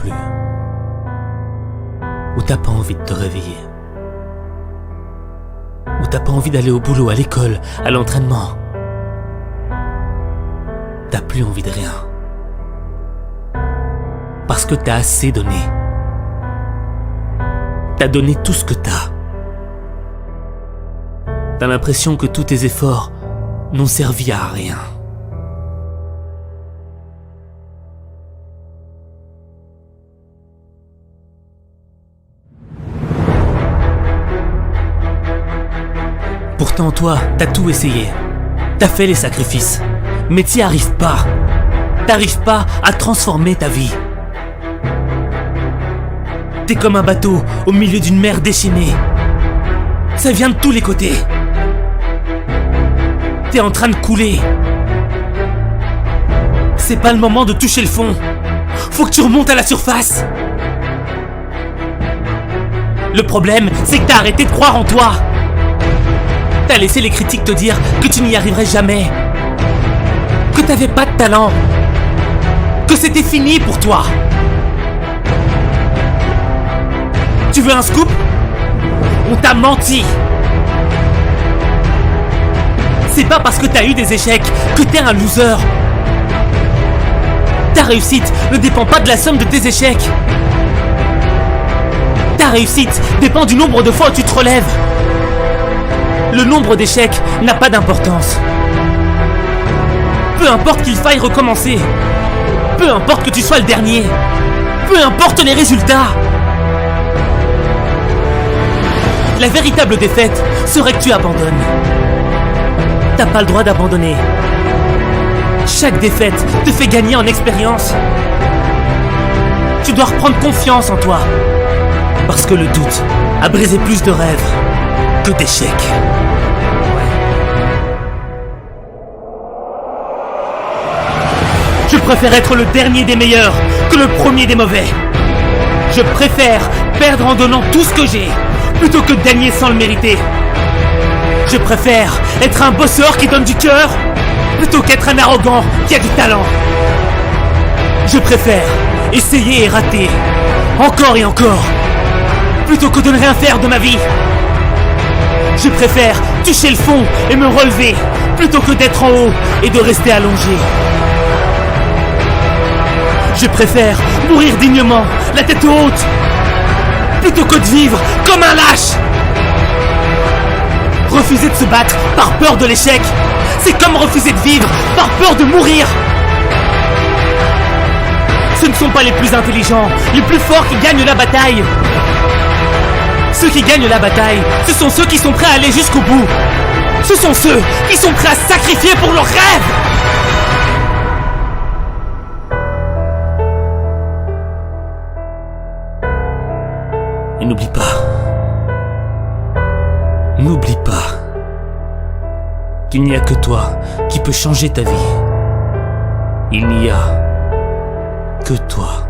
plus. Où t'as pas envie de te réveiller. Où t'as pas envie d'aller au boulot, à l'école, à l'entraînement. T'as plus envie de rien. Parce que t'as assez donné. T'as donné tout ce que t'as. T'as l'impression que tous tes efforts n'ont servi à rien. Pourtant toi, t'as tout essayé. T'as fait les sacrifices. Mais t'y arrives pas. T'arrives pas à transformer ta vie. T'es comme un bateau au milieu d'une mer déchaînée. Ça vient de tous les côtés. T'es en train de couler. C'est pas le moment de toucher le fond. Faut que tu remontes à la surface. Le problème, c'est que t'as arrêté de croire en toi. T'as laissé les critiques te dire que tu n'y arriverais jamais. Que t'avais pas de talent. Que c'était fini pour toi. Tu veux un scoop? On t'a menti. C'est pas parce que t'as eu des échecs que t'es un loser. Ta réussite ne dépend pas de la somme de tes échecs. Ta réussite dépend du nombre de fois où tu te relèves. Le nombre d'échecs n'a pas d'importance. Peu importe qu'il faille recommencer. Peu importe que tu sois le dernier. Peu importe les résultats. La véritable défaite serait que tu abandonnes. T'as pas le droit d'abandonner. Chaque défaite te fait gagner en expérience. Tu dois reprendre confiance en toi. Parce que le doute a brisé plus de rêves que d'échecs. Je préfère être le dernier des meilleurs que le premier des mauvais. Je préfère perdre en donnant tout ce que j'ai plutôt que de gagner sans le mériter. Je préfère être un bosseur qui donne du cœur plutôt qu'être un arrogant qui a du talent. Je préfère essayer et rater encore et encore plutôt que de ne rien faire de ma vie. Je préfère toucher le fond et me relever plutôt que d'être en haut et de rester allongé. Je préfère mourir dignement, la tête haute, plutôt que de vivre comme un lâche. Refuser de se battre par peur de l'échec, c'est comme refuser de vivre par peur de mourir. Ce ne sont pas les plus intelligents, les plus forts qui gagnent la bataille. Ceux qui gagnent la bataille, ce sont ceux qui sont prêts à aller jusqu'au bout. Ce sont ceux qui sont prêts à se sacrifier pour leurs rêves. Et n'oublie pas qu'il n'y a que toi qui peux changer ta vie. Il n'y a que toi.